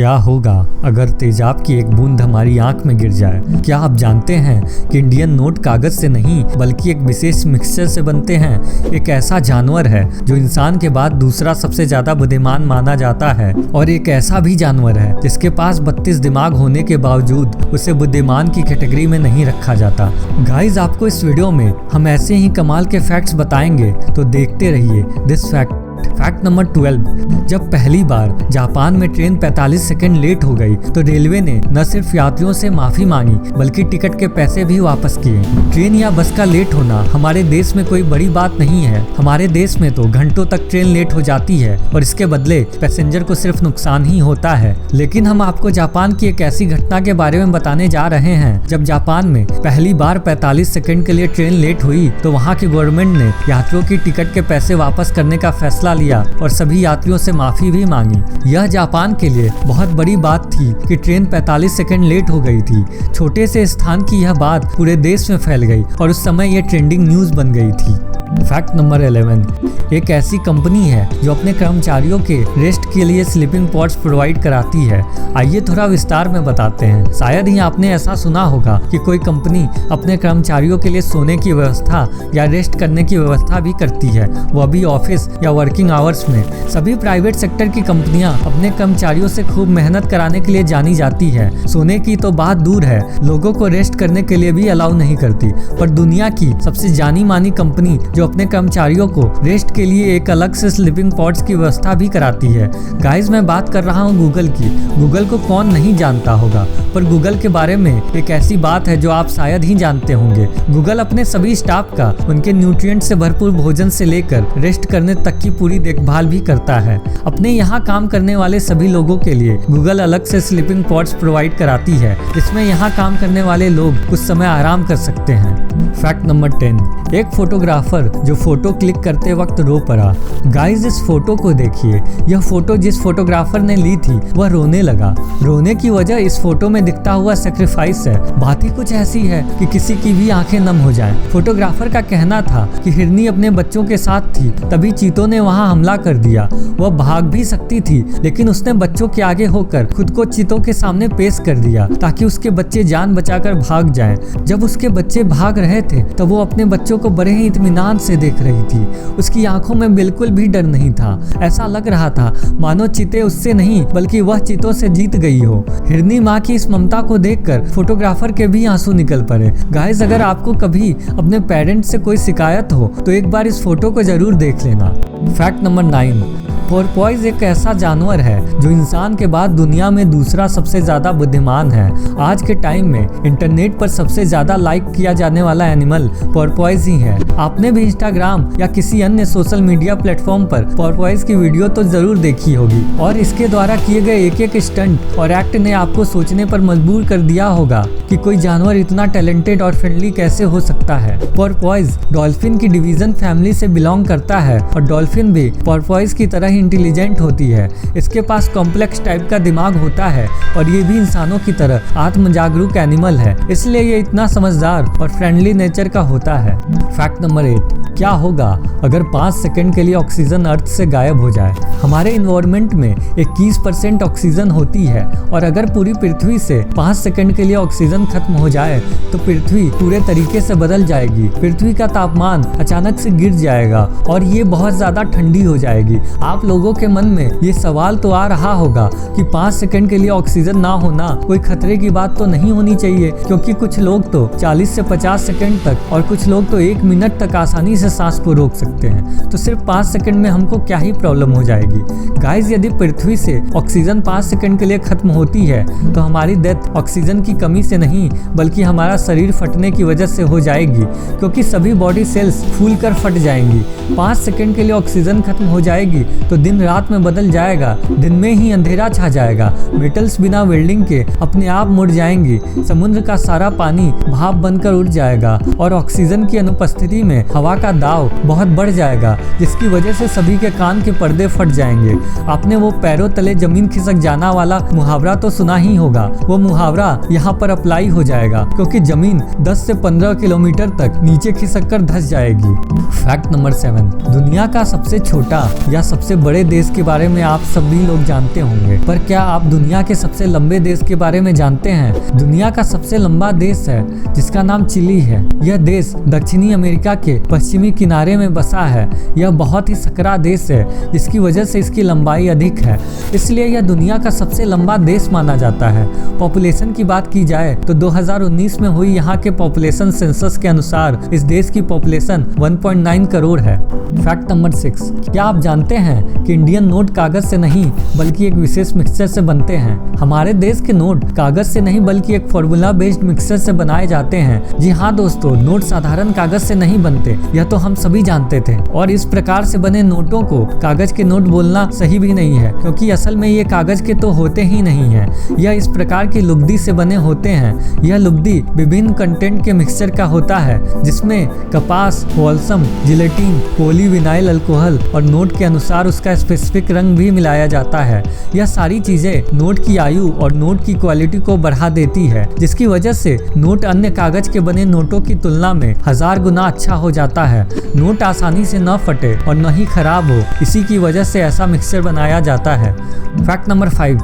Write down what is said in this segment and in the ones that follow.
क्या होगा अगर तेजाब की एक बूंद हमारी आंख में गिर जाए? क्या आप जानते हैं कि इंडियन नोट कागज से नहीं बल्कि एक विशेष मिक्सचर से बनते हैं? एक ऐसा जानवर है जो इंसान के बाद दूसरा सबसे ज्यादा बुद्धिमान माना जाता है, और एक ऐसा भी जानवर है जिसके पास 32 दिमाग होने के बावजूद उसे बुद्धिमान की कैटेगरी में नहीं रखा जाता। गाइस, आपको इस वीडियो में हम ऐसे ही कमाल के फैक्ट्स बताएंगे, तो देखते रहिए दिस फैक्ट। Fact number 12। जब पहली बार जापान में ट्रेन 45 सेकंड लेट हो गई तो रेलवे ने न सिर्फ यात्रियों से माफी मांगी बल्कि टिकट के पैसे भी वापस किए। ट्रेन या बस का लेट होना हमारे देश में कोई बड़ी बात नहीं है। हमारे देश में तो घंटों तक ट्रेन लेट हो जाती है और इसके बदले पैसेंजर को सिर्फ नुकसान ही होता है। लेकिन हम आपको जापान की एक ऐसी घटना के बारे में बताने जा रहे हैं जब जापान में पहली बार 45 सेकंड के लिए ट्रेन लेट हुई तो वहाँ की गवर्नमेंट ने यात्रियों की टिकट के पैसे वापस करने का फैसला लिया और सभी यात्रियों से माफी भी मांगी। यह जापान के लिए बहुत बड़ी बात थी कि ट्रेन 45 सेकंड लेट हो गई थी। छोटे से स्थान की यह बात पूरे देश में फैल गई और उस समय यह ट्रेंडिंग न्यूज बन गई थी। Fact number 11। एक ऐसी कंपनी है जो अपने कर्मचारियों के रेस्ट के लिए स्लीपिंग पॉड्स प्रोवाइड कराती है। आइए थोड़ा विस्तार में बताते हैं। शायद ही आपने ऐसा सुना होगा कि कोई कंपनी अपने कर्मचारियों के लिए सोने की व्यवस्था या रेस्ट करने की व्यवस्था भी करती है, वो भी ऑफिस या वर्किंग आवर्स में। सभी प्राइवेट सेक्टर की कंपनियां अपने कर्मचारियों से खूब मेहनत कराने के लिए जानी जाती है। सोने की तो बात दूर है, लोगों को रेस्ट करने के लिए भी अलाउ नहीं करती। पर दुनिया की सबसे जानी मानी कंपनी जो अपने कर्मचारियों को रेस्ट के लिए एक अलग से स्लीपिंग पॉड्स की व्यवस्था भी कराती है। गाइस, मैं बात कर रहा हूँ गूगल की। गूगल को कौन नहीं जानता होगा, पर गूगल के बारे में एक ऐसी बात है जो आप शायद ही जानते होंगे। गूगल अपने सभी स्टाफ का उनके न्यूट्रिएंट से भरपूर भोजन से लेकर रेस्ट करने तक की पूरी देखभाल भी करता है। अपने यहाँ काम करने वाले सभी लोगों के लिए गूगल अलग से स्लीपिंग पॉड्स प्रोवाइड कराती है, जिसमें यहाँ काम करने वाले लोग कुछ समय आराम कर सकते हैं। Fact number 10। एक फोटोग्राफर जो फोटो क्लिक करते वक्त रो पड़ा। गाइस, इस फोटो को देखिए। यह फोटो जिस फोटोग्राफर ने ली थी वह रोने लगा। रोने की वजह इस फोटो में दिखता हुआ सेक्रीफाइस है। बात ही कुछ ऐसी है कि किसी की भी आंखें नम हो जाएं। फोटोग्राफर का कहना था कि हिरनी अपने बच्चों के साथ थी, तभी चीतों ने वहां हमला कर दिया। वह भाग भी सकती थी, लेकिन उसने बच्चों के आगे होकर खुद को चीतों के सामने पेश कर दिया ताकि उसके बच्चे जान बचाकर भाग जाएं। जब उसके बच्चे भाग रहे थे तब वो अपने बच्चों को बड़े ही इत्मीनान से देख रही थी। उसकी आंखों में बिल्कुल भी डर नहीं था। ऐसा लग रहा था मानो चीते उससे नहीं बल्कि वह चीतों से जीत गई हो। हिरनी माँ की इस ममता को देखकर फोटोग्राफर के भी आंसू निकल पड़े। गाइस, अगर आपको कभी अपने पेरेंट्स से कोई शिकायत हो तो एक बार इस फोटो को जरूर देख लेना। Fact number 9। पोर्पोइज एक ऐसा जानवर है जो इंसान के बाद दुनिया में दूसरा सबसे ज्यादा बुद्धिमान है। आज के टाइम में इंटरनेट पर सबसे ज्यादा लाइक किया जाने वाला एनिमल पोर्पोइज ही है। आपने भी इंस्टाग्राम या किसी अन्य सोशल मीडिया प्लेटफॉर्म पर पोर्पोइज की वीडियो तो जरूर देखी होगी, और इसके द्वारा किए गए एक एक स्टंट और एक्ट ने आपको सोचने पर मजबूर कर दिया होगा कि कोई जानवर इतना टैलेंटेड और फ्रेंडली कैसे हो सकता है। पोर्पोइज डॉल्फिन की डिवीजन फैमिली से बिलोंग करता है और डॉल्फिन भी पोर्पोइज की तरह इंटेलिजेंट होती है। इसके पास कॉम्प्लेक्स टाइप का दिमाग होता है और ये भी इंसानों की तरह आत्म जागरूक एनिमल है, इसलिए ये इतना समझदार और फ्रेंडली नेचर का होता है। Fact number 8। क्या होगा अगर 5 सेकंड के लिए ऑक्सीजन अर्थ से गायब हो जाए? हमारे इन्वायरमेंट में 21% ऑक्सीजन होती है, और अगर पूरी पृथ्वी से 5 सेकंड के लिए ऑक्सीजन खत्म हो जाए तो पृथ्वी पूरे तरीके से बदल जाएगी। पृथ्वी का तापमान अचानक से गिर जाएगा और ये बहुत ज्यादा ठंडी हो जाएगी। आप लोगों के मन में ये सवाल तो आ रहा होगा कि 5 सेकंड के लिए ऑक्सीजन ना होना कोई खतरे की बात तो नहीं होनी चाहिए, क्योंकि कुछ लोग तो 40 से 50 सेकंड तक और कुछ लोग तो 1 मिनट तक आसानी से सांस को रोक सकते हैं, तो सिर्फ 5 सेकंड में हमको क्या ही प्रॉब्लम हो जाएगी। गाइस, यदि पृथ्वी से ऑक्सीजन 5 सेकंड के लिए खत्म होती है तो हमारी डेथ ऑक्सीजन की कमी से नहीं बल्कि हमारा शरीर फटने की वजह से हो जाएगी, क्योंकि सभी बॉडी सेल्स फूल कर फट जाएंगी। 5 सेकंड के लिए ऑक्सीजन खत्म हो जाएगी तो दिन रात में बदल जाएगा, दिन में ही अंधेरा छा जाएगा, मेटल्स बिना वेल्डिंग के अपने आप मुड़ जाएंगी, समुद्र का सारा पानी भाप बनकर उड़ जाएगा और ऑक्सीजन की अनुपस्थिति में हवा का दाव बहुत बढ़ जाएगा, जिसकी वजह से सभी के कान के पर्दे फट जाएंगे। आपने वो पैरों तले जमीन खिसक जाना वाला मुहावरा तो सुना ही होगा। वो मुहावरा यहाँ पर अप्लाई हो जाएगा, क्योंकि जमीन 10 से 15 किलोमीटर तक नीचे खिसक कर धंस जाएगी। Fact number 7। दुनिया का सबसे छोटा या सबसे बड़े देश के बारे में आप सभी लोग जानते होंगे, पर क्या आप दुनिया के सबसे लंबे देश के बारे में जानते हैं? दुनिया का सबसे लंबा देश है जिसका नाम चिली है। यह देश दक्षिणी अमेरिका के पश्चिमी किनारे में बसा है। यह बहुत ही सकरा देश है जिसकी वजह से इसकी लंबाई अधिक है, इसलिए यह दुनिया का सबसे लंबा देश माना जाता है। पॉपुलेशन की बात की जाए तो 2019 में हुई यहाँ के पॉपुलेशन सेंसस के अनुसार इस देश की पॉपुलेशन 1.9 करोड़ है। फैक्ट नंबर 6, क्या आप जानते हैं कि इंडियन नोट कागज से नहीं बल्कि एक विशेष मिक्सचर से बनते हैं? हमारे देश के नोट कागज से नहीं बल्कि एक फॉर्मूला बेस्ड मिक्सचर से बनाए जाते हैं। जी हाँ दोस्तों, नोट साधारण कागज से नहीं बनते, यह तो हम सभी जानते थे। और इस प्रकार से बने नोटों को कागज के नोट बोलना सही भी नहीं है, क्योंकि असल में ये कागज के तो होते ही नहीं है। यह इस प्रकार की लुगदी से बने होते हैं। यह लुगदी विभिन्न कंटेंट के मिक्सचर का होता है, जिसमें कपास, वॉल्सम, जिलेटिन, पॉलीविनाइल अल्कोहल और नोट के अनुसार उसका स्पेसिफिक रंग भी मिलाया जाता है। यह सारी चीजें नोट की आयु और नोट की क्वालिटी को बढ़ा देती है, जिसकी वजह से नोट अन्य कागज के बने नोटों की तुलना में 1000 गुना अच्छा हो जाता है। नोट आसानी से न फटे और न ही खराब हो, इसी की वजह से ऐसा मिक्सचर बनाया जाता है। फैक्ट नंबर 5,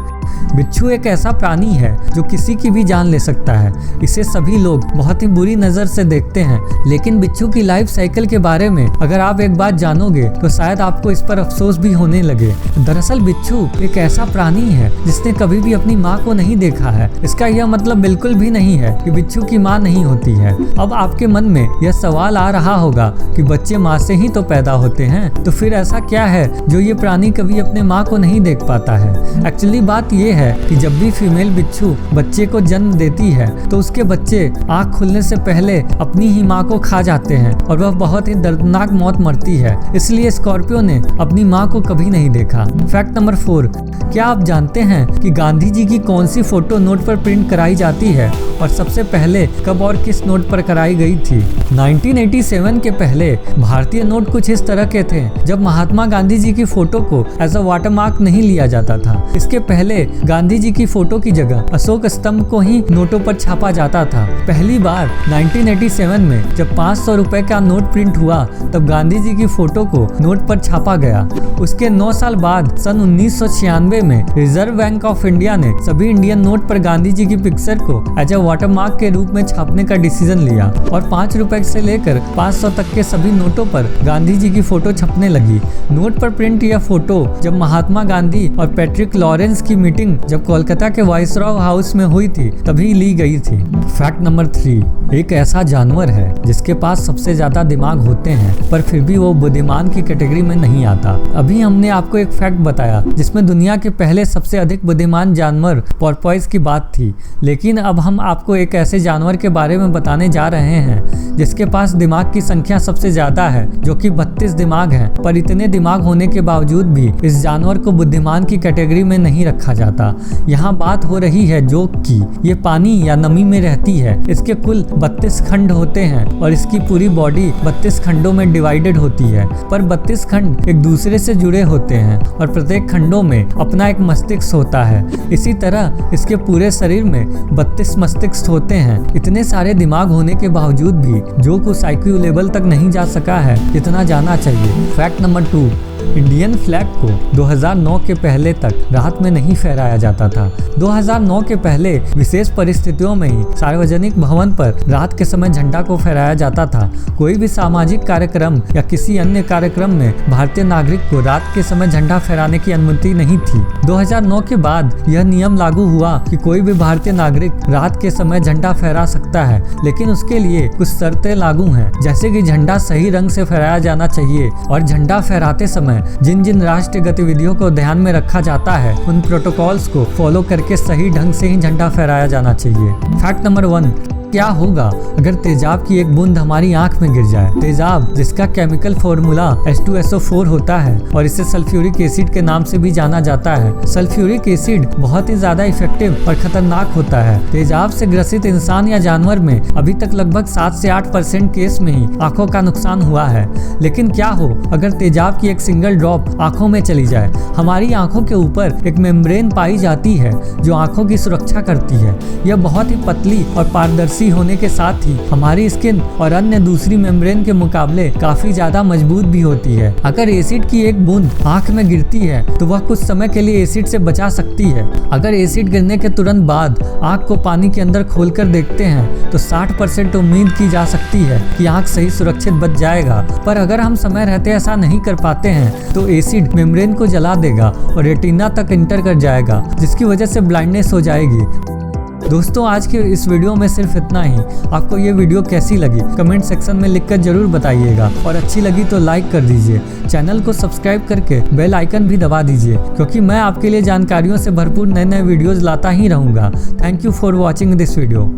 बिच्छू एक ऐसा प्राणी है जो किसी की भी जान ले सकता है। इसे सभी लोग बहुत ही बुरी नजर से देखते हैं, लेकिन बिच्छू की लाइफ साइकिल के बारे में अगर आप एक बात जानोगे तो शायद आपको इस पर अफसोस भी होने लगे। दरअसल बिच्छू एक ऐसा प्राणी है जिसने कभी भी अपनी माँ को नहीं देखा है। इसका यह मतलब बिल्कुल भी नहीं है कि बिच्छू की माँ नहीं होती है। अब आपके मन में यह सवाल आ रहा होगा कि बच्चे माँ से ही तो पैदा होते हैं, तो फिर ऐसा क्या है जो ये प्राणी कभी अपने माँ को नहीं देख पाता है? एक्चुअली बात ये है कि जब भी फीमेल बिच्छू बच्चे को जन्म देती है तो उसके बच्चे आँख खुलने से पहले अपनी ही माँ को खा जाते हैं और वह बहुत ही दर्दनाक मौत मरती है। इसलिए स्कॉर्पियो ने अपनी माँ को कभी नहीं देखा। फैक्ट नंबर 4, क्या आप जानते हैं कि गांधी जी की कौन सी फोटो नोट पर प्रिंट कराई जाती है और सबसे पहले कब और किस नोट पर कराई गई थी? 1987 के पहले भारतीय नोट कुछ इस तरह के थे, जब महात्मा गांधी जी की फोटो को एज अ वाटरमार्क नहीं लिया जाता था। इसके पहले गांधी जी की फोटो की जगह अशोक स्तंभ को ही नोटों पर छापा जाता था। पहली बार 1987 में जब 500 रुपए का नोट प्रिंट हुआ तब गांधी जी की फोटो को नोट पर छापा गया। उसके 9 साल बाद सन 1996 में रिजर्व बैंक ऑफ इंडिया ने सभी इंडियन नोट पर गांधी जी की पिक्चर को एज अ वाटरमार्क के रूप में छापने का डिसीजन लिया और 5 रुपए से लेकर 500 तक के सभी नोटों पर गांधी जी की फोटो छपने लगी। नोट पर प्रिंट यह फोटो जब महात्मा गांधी और पैट्रिक लॉरेंस की मीटिंग जब कोलकाता के वाइसरॉय हाउस में हुई थी तभी ली गई थी। फैक्ट नंबर 3, एक ऐसा जानवर है जिसके पास सबसे ज्यादा दिमाग होते हैं पर फिर भी वो बुद्धिमान की कैटेगरी में नहीं आता। अभी हमने आपको एक फैक्ट बताया जिसमें दुनिया के पहले सबसे अधिक बुद्धिमान जानवर पोर्पोइस की बात थी, लेकिन अब हम आपको एक ऐसे जानवर के बारे में बताने जा रहे हैं जिसके पास दिमाग की संख्या सबसे ज्यादा है, जो कि 32 दिमाग है। पर इतने दिमाग होने के बावजूद भी इस जानवर को बुद्धिमान की कैटेगरी में नहीं रखा जाता। यहाँ बात हो रही है जोक की। ये पानी या नमी में रहती है। इसके कुल 32 खंड होते हैं और इसकी पूरी बॉडी 32 खंडों में डिवाइडेड होती है, पर 32 खंड एक दूसरे से जुड़े होते हैं और प्रत्येक खंडों में अपना एक मस्तिष्क होता है। इसी तरह इसके पूरे शरीर में 32 मस्तिष्क होते हैं। इतने सारे दिमाग होने के बावजूद भी जोक उस IQ लेवल तक नहीं जा सका है जितना जाना चाहिए। फैक्ट नंबर 2, इंडियन फ्लैग को 2009 के पहले तक रात में नहीं फहराया जाता था। 2009 के पहले विशेष परिस्थितियों में ही सार्वजनिक भवन पर रात के समय झंडा को फहराया जाता था। कोई भी सामाजिक कार्यक्रम या किसी अन्य कार्यक्रम में भारतीय नागरिक को रात के समय झंडा फहराने की अनुमति नहीं थी। 2009 के बाद यह नियम लागू हुआ कि कोई भी भारतीय नागरिक रात के समय झंडा फहरा सकता है, लेकिन उसके लिए कुछ शर्तें लागू हैं, जैसे कि झंडा सही रंग से फहराया जाना चाहिए और झंडा फहराते समय जिन जिन राष्ट्रीय गतिविधियों को ध्यान में रखा जाता है उन प्रोटोकॉल्स को फॉलो करके सही ढंग से ही झंडा फहराया जाना चाहिए। फैक्ट नंबर 1, क्या होगा अगर तेजाब की एक बूंद हमारी आंख में गिर जाए? तेजाब, जिसका केमिकल फॉर्मूला H2SO4 होता है और इसे सल्फ्यूरिक एसिड के नाम से भी जाना जाता है। सल्फ्यूरिक एसिड बहुत ही ज्यादा इफेक्टिव और खतरनाक होता है। तेजाब से ग्रसित इंसान या जानवर में अभी तक लगभग 7 से 8% केस में ही आंखों का नुकसान हुआ है। लेकिन क्या हो अगर तेजाब की एक सिंगल ड्रॉप आंखों में चली जाए? हमारी आंखों के ऊपर एक मेम्ब्रेन पाई जाती है जो आंखों की सुरक्षा करती है। यह बहुत ही पतली और पारदर्शी ग्लॉसी होने के साथ ही हमारी स्किन और अन्य दूसरी मेम्ब्रेन के मुकाबले काफी ज्यादा मजबूत भी होती है। अगर एसिड की एक बूंद आंख में गिरती है तो वह कुछ समय के लिए एसिड से बचा सकती है। अगर एसिड गिरने के तुरंत बाद आंख को पानी के अंदर खोलकर देखते हैं तो 60% उम्मीद की जा सकती है कि आंख सही सुरक्षित बच जाएगा। पर अगर हम समय रहते ऐसा नहीं कर पाते हैं तो एसिड मेम्ब्रेन को जला देगा और रेटिना तक इंटर कर जाएगा, जिसकी वजह से ब्लाइंडनेस हो जाएगी। दोस्तों, आज के इस वीडियो में सिर्फ इतना ही। आपको ये वीडियो कैसी लगी कमेंट सेक्शन में लिखकर जरूर बताइएगा और अच्छी लगी तो लाइक कर दीजिए। चैनल को सब्सक्राइब करके बेल आइकन भी दबा दीजिए, क्योंकि मैं आपके लिए जानकारियों से भरपूर नए नए वीडियोस लाता ही रहूँगा। Thank you for watching this video.